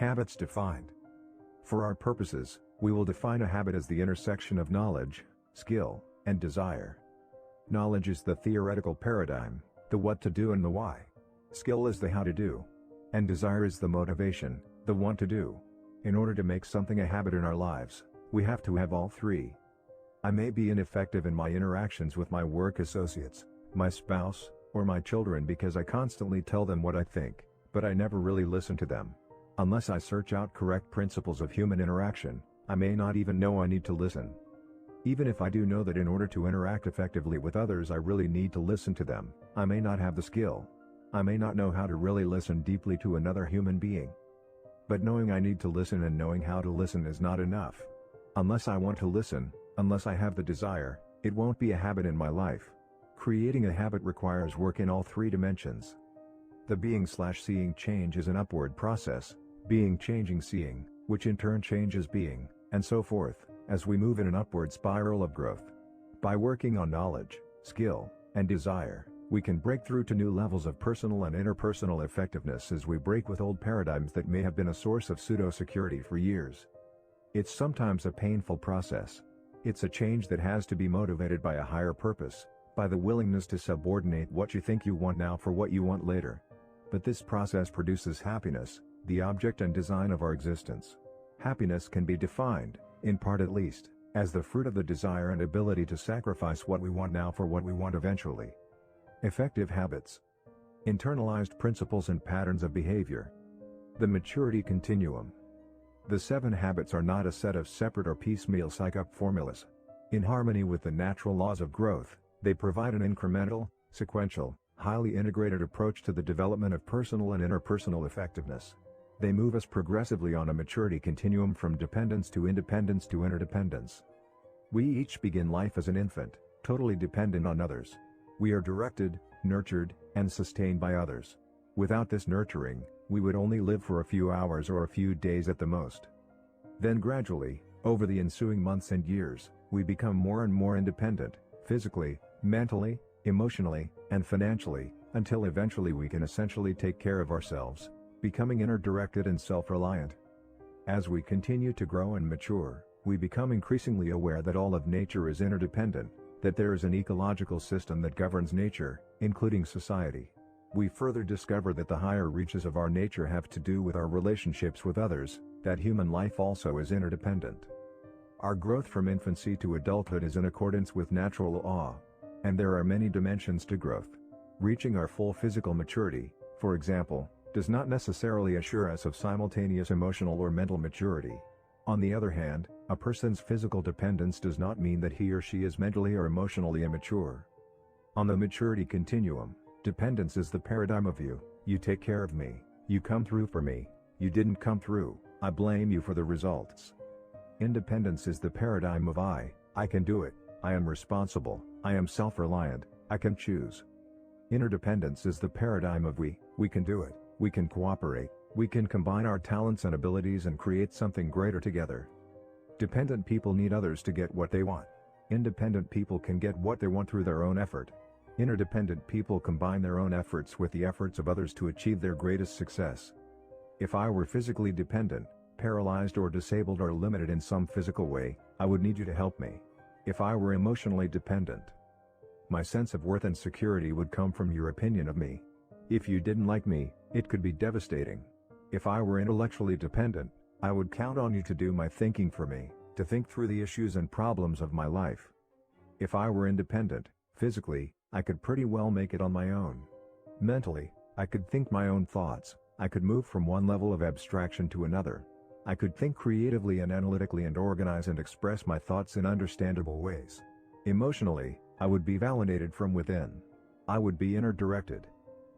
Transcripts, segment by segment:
Habits defined. For our purposes, we will define a habit as the intersection of knowledge, skill, and desire. Knowledge is the theoretical paradigm, the what to do and the why. Skill is the how to do. And desire is the motivation, the want to do. In order to make something a habit in our lives, we have to have all three. I may be ineffective in my interactions with my work associates, my spouse, or my children because I constantly tell them what I think, but I never really listen to them. Unless I search out correct principles of human interaction, I may not even know I need to listen. Even if I do know that in order to interact effectively with others I really need to listen to them, I may not have the skill. I may not know how to really listen deeply to another human being. But knowing I need to listen and knowing how to listen is not enough. Unless I want to listen, unless I have the desire, it won't be a habit in my life. Creating a habit requires work in all three dimensions. The being/seeing change is an upward process, being changing seeing, which in turn changes being, and so forth, as we move in an upward spiral of growth. By working on knowledge, skill, and desire, we can break through to new levels of personal and interpersonal effectiveness as we break with old paradigms that may have been a source of pseudo-security for years. It's sometimes a painful process. It's a change that has to be motivated by a higher purpose, by the willingness to subordinate what you think you want now for what you want later. But this process produces happiness, the object and design of our existence. Happiness can be defined, in part at least, as the fruit of the desire and ability to sacrifice what we want now for what we want eventually. Effective habits. Internalized principles and patterns of behavior. The maturity continuum. The 7 habits are not a set of separate or piecemeal psych-up formulas. In harmony with the natural laws of growth, they provide an incremental, sequential, highly integrated approach to the development of personal and interpersonal effectiveness. They move us progressively on a maturity continuum from dependence to independence to interdependence. We each begin life as an infant, totally dependent on others. We are directed, nurtured, and sustained by others. Without this nurturing, we would only live for a few hours or a few days at the most. Then gradually, over the ensuing months and years, we become more and more independent, physically, mentally, emotionally, and financially, until eventually we can essentially take care of ourselves, becoming inner-directed and self-reliant. As we continue to grow and mature, we become increasingly aware that all of nature is interdependent, that there is an ecological system that governs nature, including society. We further discover that the higher reaches of our nature have to do with our relationships with others, that human life also is interdependent. Our growth from infancy to adulthood is in accordance with natural law. And there are many dimensions to growth. Reaching our full physical maturity, for example, does not necessarily assure us of simultaneous emotional or mental maturity. On the other hand, a person's physical dependence does not mean that he or she is mentally or emotionally immature. On the maturity continuum, dependence is the paradigm of you take care of me, you come through for me, you didn't come through, I blame you for the results. Independence is the paradigm of I can do it, I am responsible, I am self-reliant, I can choose. Interdependence is the paradigm of we can do it, we can cooperate, we can combine our talents and abilities and create something greater together. Dependent people need others to get what they want. Independent people can get what they want through their own effort. Interdependent people combine their own efforts with the efforts of others to achieve their greatest success. If I were physically dependent, paralyzed or disabled or limited in some physical way, I would need you to help me. If I were emotionally dependent, my sense of worth and security would come from your opinion of me. If you didn't like me, it could be devastating. If I were intellectually dependent, I would count on you to do my thinking for me, to think through the issues and problems of my life. If I were independent, physically, I could pretty well make it on my own. Mentally, I could think my own thoughts, I could move from one level of abstraction to another. I could think creatively and analytically and organize and express my thoughts in understandable ways. Emotionally, I would be validated from within. I would be inner-directed.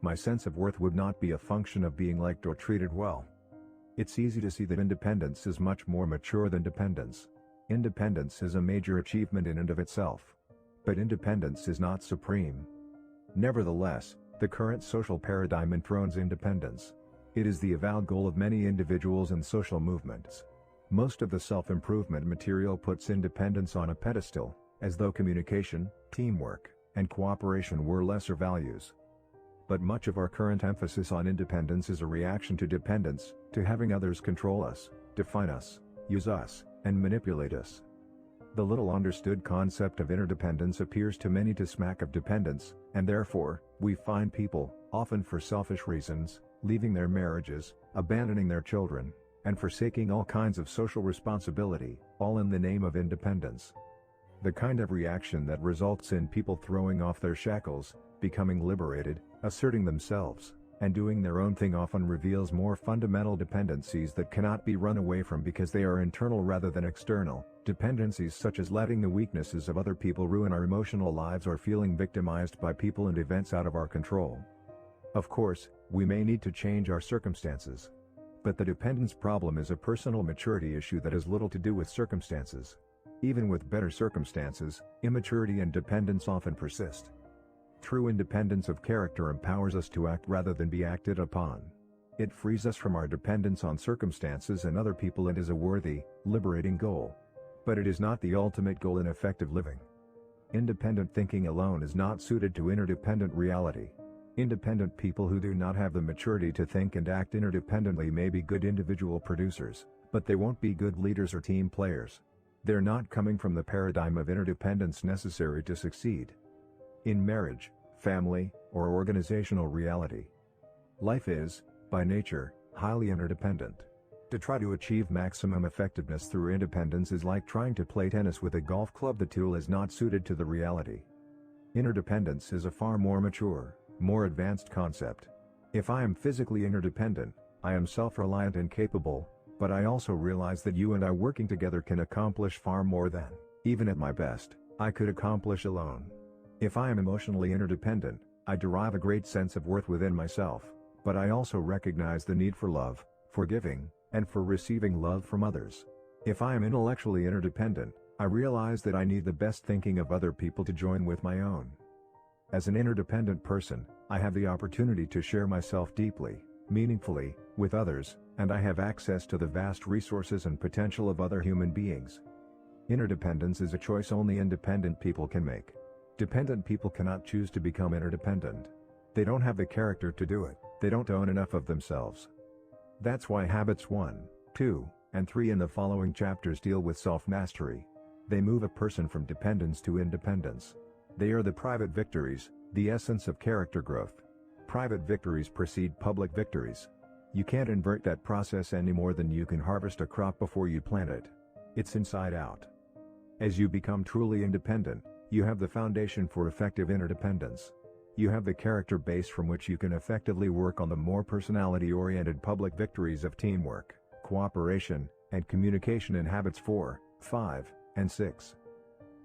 My sense of worth would not be a function of being liked or treated well. It's easy to see that independence is much more mature than dependence. Independence is a major achievement in and of itself. But independence is not supreme. Nevertheless, the current social paradigm enthrones independence. It is the avowed goal of many individuals and social movements. Most of the self-improvement material puts independence on a pedestal, as though communication, teamwork, and cooperation were lesser values. But much of our current emphasis on independence is a reaction to dependence, to having others control us, define us, use us, and manipulate us. The little understood concept of interdependence appears to many to smack of dependence, and therefore, we find people, often for selfish reasons, leaving their marriages, abandoning their children, and forsaking all kinds of social responsibility, all in the name of independence. The kind of reaction that results in people throwing off their shackles, becoming liberated, asserting themselves, and doing their own thing often reveals more fundamental dependencies that cannot be run away from because they are internal rather than external, dependencies such as letting the weaknesses of other people ruin our emotional lives or feeling victimized by people and events out of our control. Of course, we may need to change our circumstances. But the dependence problem is a personal maturity issue that has little to do with circumstances. Even with better circumstances, immaturity and dependence often persist. True independence of character empowers us to act rather than be acted upon. It frees us from our dependence on circumstances and other people and is a worthy, liberating goal. But it is not the ultimate goal in effective living. Independent thinking alone is not suited to interdependent reality. Independent people who do not have the maturity to think and act interdependently may be good individual producers, but they won't be good leaders or team players. They're not coming from the paradigm of interdependence necessary to succeed in marriage, family, or organizational reality. Life is, by nature, highly interdependent. To try to achieve maximum effectiveness through independence is like trying to play tennis with a golf club. The tool is not suited to the reality. Interdependence is a far more mature, more advanced concept. If I am physically interdependent, I am self-reliant and capable, but I also realize that you and I working together can accomplish far more than, even at my best, I could accomplish alone. If I am emotionally interdependent, I derive a great sense of worth within myself, but I also recognize the need for love, for giving, and for receiving love from others. If I am intellectually interdependent, I realize that I need the best thinking of other people to join with my own. As an interdependent person, I have the opportunity to share myself deeply, meaningfully, with others, and I have access to the vast resources and potential of other human beings. Interdependence is a choice only independent people can make. Dependent people cannot choose to become interdependent. They don't have the character to do it, they don't own enough of themselves. That's why habits 1, 2, and 3 in the following chapters deal with self-mastery. They move a person from dependence to independence. They are the private victories, the essence of character growth. Private victories precede public victories. You can't invert that process any more than you can harvest a crop before you plant it. It's inside out. As you become truly independent, you have the foundation for effective interdependence. You have the character base from which you can effectively work on the more personality-oriented public victories of teamwork, cooperation, and communication in habits 4, 5, and 6.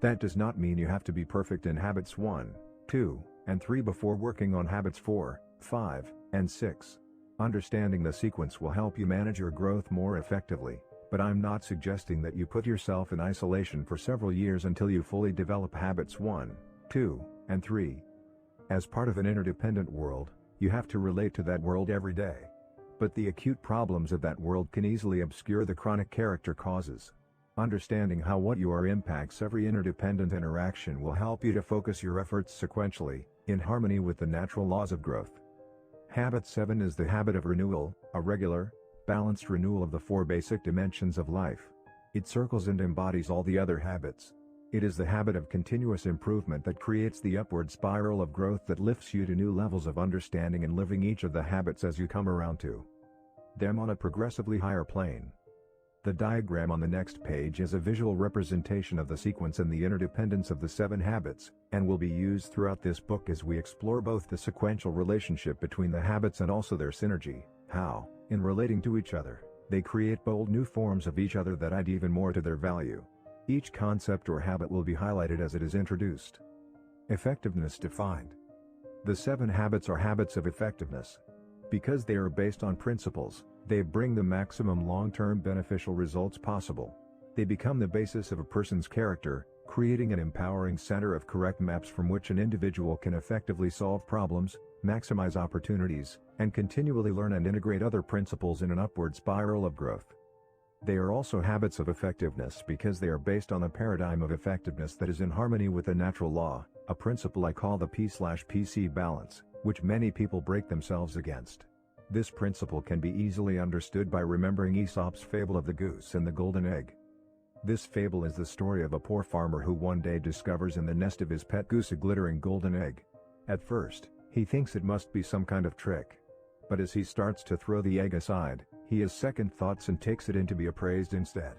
That does not mean you have to be perfect in habits 1, 2, and 3 before working on habits 4, 5, and 6. Understanding the sequence will help you manage your growth more effectively, but I'm not suggesting that you put yourself in isolation for several years until you fully develop habits 1, 2, and 3. As part of an interdependent world, you have to relate to that world every day. But the acute problems of that world can easily obscure the chronic character causes. Understanding how what you are impacts every interdependent interaction will help you to focus your efforts sequentially, in harmony with the natural laws of growth. Habit 7 is the habit of renewal, a regular, balanced renewal of the 4 basic dimensions of life. It circles and embodies all the other habits. It is the habit of continuous improvement that creates the upward spiral of growth that lifts you to new levels of understanding and living each of the habits as you come around to them on a progressively higher plane. The diagram on the next page is a visual representation of the sequence and the interdependence of the 7 habits, and will be used throughout this book as we explore both the sequential relationship between the habits and also their synergy, how, in relating to each other, they create bold new forms of each other that add even more to their value. Each concept or habit will be highlighted as it is introduced. Effectiveness defined. The 7 habits are habits of effectiveness. Because they are based on principles, they bring the maximum long-term beneficial results possible. They become the basis of a person's character, creating an empowering center of correct maps from which an individual can effectively solve problems, maximize opportunities, and continually learn and integrate other principles in an upward spiral of growth. They are also habits of effectiveness because they are based on a paradigm of effectiveness that is in harmony with the natural law, a principle I call the P/PC balance, which many people break themselves against. This principle can be easily understood by remembering Aesop's fable of the goose and the golden egg. This fable is the story of a poor farmer who one day discovers in the nest of his pet goose a glittering golden egg. At first, he thinks it must be some kind of trick. But as he starts to throw the egg aside, he has second thoughts and takes it in to be appraised instead.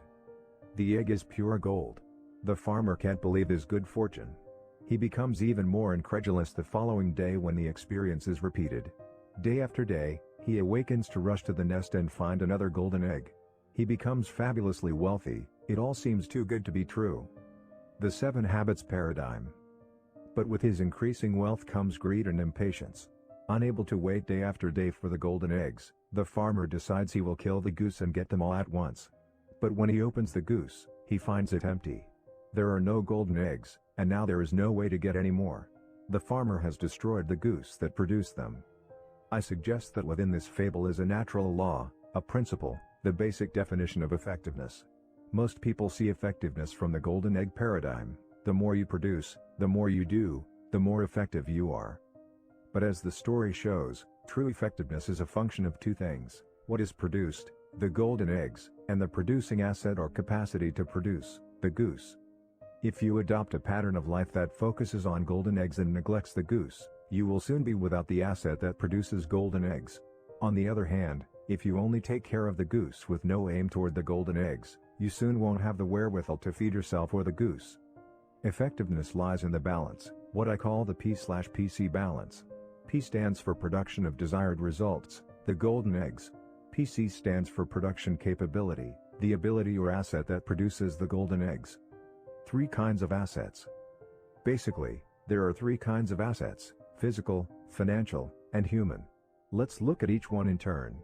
The egg is pure gold. The farmer can't believe his good fortune. He becomes even more incredulous the following day when the experience is repeated. Day after day, he awakens to rush to the nest and find another golden egg. He becomes fabulously wealthy. It all seems too good to be true. The 7 Habits paradigm. But with his increasing wealth comes greed and impatience. Unable to wait day after day for the golden eggs, the farmer decides he will kill the goose and get them all at once. But when he opens the goose, he finds it empty. There are no golden eggs, and now there is no way to get any more. The farmer has destroyed the goose that produced them. I suggest that within this fable is a natural law, a principle, the basic definition of effectiveness. Most people see effectiveness from the golden egg paradigm. The more you produce, the more you do, the more effective you are. But as the story shows, true effectiveness is a function of 2 things: what is produced, the golden eggs, and the producing asset or capacity to produce, the goose. If you adopt a pattern of life that focuses on golden eggs and neglects the goose, you will soon be without the asset that produces golden eggs. On the other hand, if you only take care of the goose with no aim toward the golden eggs, you soon won't have the wherewithal to feed yourself or the goose. Effectiveness lies in the balance, what I call the P/PC balance. P stands for production of desired results, the golden eggs. PC stands for production capability, the ability or asset that produces the golden eggs. 3 kinds of assets. Basically, there are 3 kinds of assets: physical, financial, and human. Let's look at each one in turn.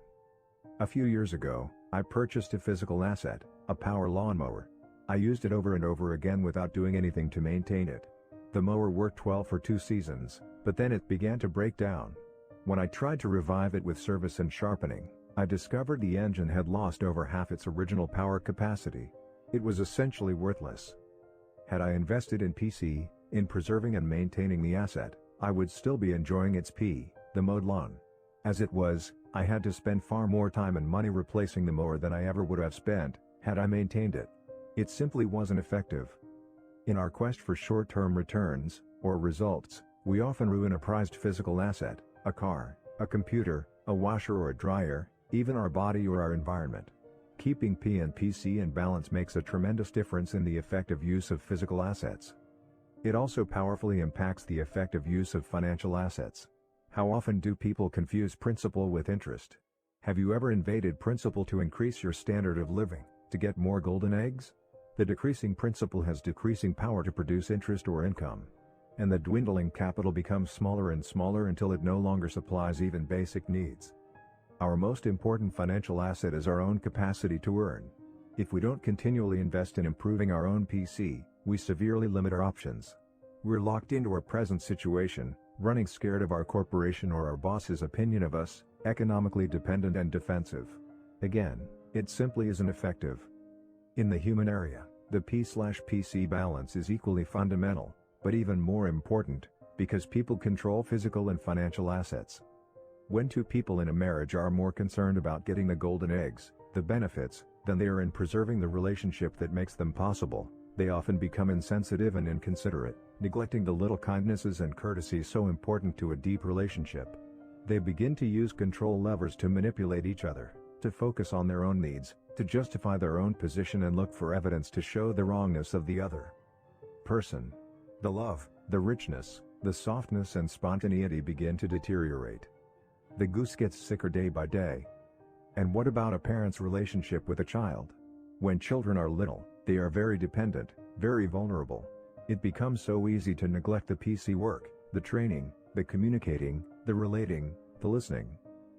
A few years ago, I purchased a physical asset, a power lawnmower. I used it over and over again without doing anything to maintain it. The mower worked well for 2 seasons, but then it began to break down. When I tried to revive it with service and sharpening, I discovered the engine had lost over half its original power capacity. It was essentially worthless. Had I invested in PC, in preserving and maintaining the asset, I would still be enjoying its the mowed lawn. As it was, I had to spend far more time and money replacing the mower than I ever would have spent, had I maintained it. It simply wasn't effective. In our quest for short-term returns, or results, we often ruin a prized physical asset, a car, a computer, a washer or a dryer, even our body or our environment. Keeping P and PC in balance makes a tremendous difference in the effective use of physical assets. It also powerfully impacts the effective use of financial assets. How often do people confuse principle with interest? Have you ever invaded principle to increase your standard of living, to get more golden eggs? The decreasing principle has decreasing power to produce interest or income. And the dwindling capital becomes smaller and smaller until it no longer supplies even basic needs. Our most important financial asset is our own capacity to earn. If we don't continually invest in improving our own PC, we severely limit our options. We're locked into our present situation, running scared of our corporation or our boss's opinion of us, economically dependent and defensive. Again, it simply isn't effective. In the human area, the P/PC balance is equally fundamental, but even more important, because people control physical and financial assets. When 2 people in a marriage are more concerned about getting the golden eggs, the benefits, than they are in preserving the relationship that makes them possible, they often become insensitive and inconsiderate, neglecting the little kindnesses and courtesies so important to a deep relationship. They begin to use control levers to manipulate each other, to focus on their own needs, to justify their own position and look for evidence to show the wrongness of the other person. The love, the richness, the softness and spontaneity begin to deteriorate. The goose gets sicker day by day. And what about a parent's relationship with a child? When children are little, they are very dependent, very vulnerable. It becomes so easy to neglect the PC work, the training, the communicating, the relating, the listening.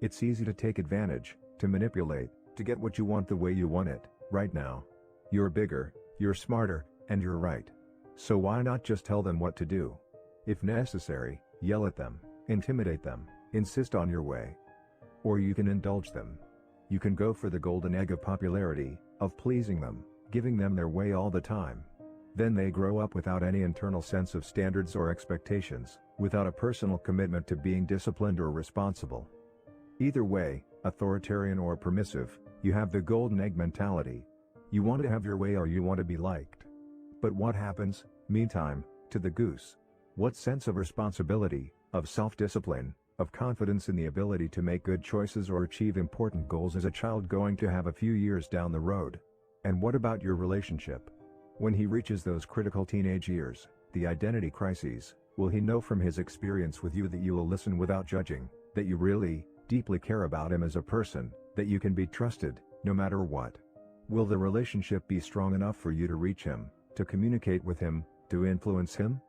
It's easy to take advantage, to manipulate, to get what you want the way you want it, right now. You're bigger, you're smarter, and you're right. So why not just tell them what to do? If necessary, yell at them, intimidate them, insist on your way. Or you can indulge them. You can go for the golden egg of popularity, of pleasing them, giving them their way all the time. Then they grow up without any internal sense of standards or expectations. without a personal commitment to being disciplined or responsible. Either way, authoritarian or permissive, you have the golden egg mentality. You want to have your way or you want to be liked. But what happens, meantime, to the goose? What sense of responsibility, of self-discipline, of confidence in the ability to make good choices or achieve important goals is a child going to have a few years down the road? And what about your relationship? When he reaches those critical teenage years, the identity crises, will he know from his experience with you that you will listen without judging, that you really, deeply care about him as a person, that you can be trusted, no matter what? Will the relationship be strong enough for you to reach him, to communicate with him, to influence him?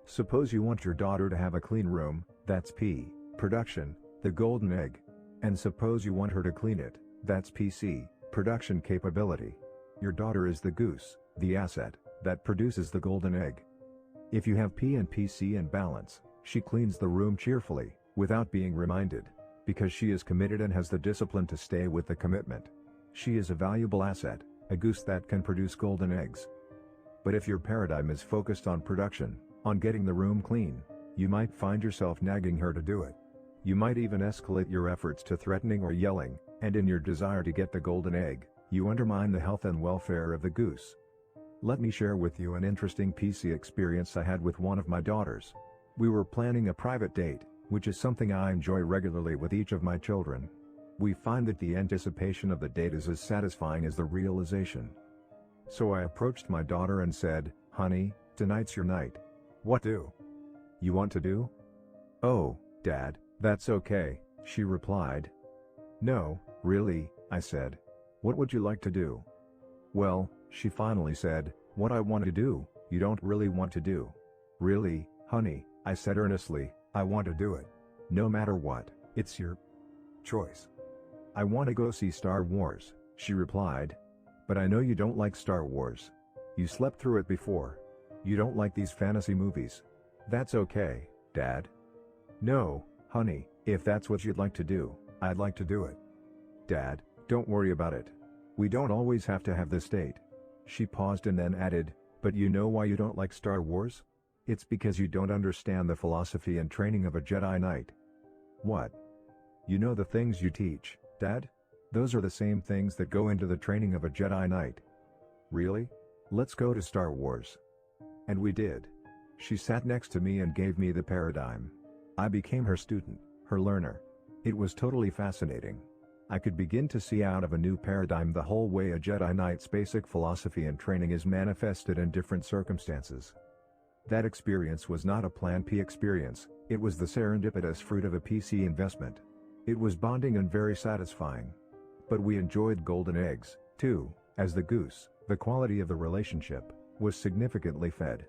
Suppose you want your daughter to have a clean room, that's P, production, the golden egg. And suppose you want her to clean it, that's PC, production capability. Your daughter is the goose, the asset, that produces the golden egg. If you have P and PC in balance, she cleans the room cheerfully, without being reminded, because she is committed and has the discipline to stay with the commitment. She is a valuable asset, a goose that can produce golden eggs. But if your paradigm is focused on production, on getting the room clean, you might find yourself nagging her to do it. You might even escalate your efforts to threatening or yelling, and in your desire to get the golden egg, you undermine the health and welfare of the goose. Let me share with you an interesting PC experience I had with one of my daughters. We were planning a private date, which is something I enjoy regularly with each of my children. We find that the anticipation of the date is as satisfying as the realization. So I approached my daughter and said, "Honey, tonight's your night. What do you want to do?" "Oh, Dad, that's okay," she replied. "No, really," I said. "What would you like to do?" "Well," she finally said, "what I want to do, you don't really want to do." "Really, honey," I said earnestly, "I want to do it. No matter what, it's your choice." "I want to go see Star Wars," she replied. "But I know you don't like Star Wars. You slept through it before. You don't like these fantasy movies." "That's okay, Dad." "No, honey, if that's what you'd like to do, I'd like to do it." "Dad, don't worry about it. We don't always have to have this date." She paused and then added, "But you know why you don't like Star Wars? It's because you don't understand the philosophy and training of a Jedi Knight." "What? You know the things you teach, Dad? Those are the same things that go into the training of a Jedi Knight." "Really? Let's go to Star Wars." And we did. She sat next to me and gave me the paradigm. I became her student, her learner. It was totally fascinating. I could begin to see out of a new paradigm the whole way a Jedi Knight's basic philosophy and training is manifested in different circumstances. That experience was not a Plan P experience, it was the serendipitous fruit of a PC investment. It was bonding and very satisfying. But we enjoyed golden eggs, too, as the goose, the quality of the relationship, was significantly fed.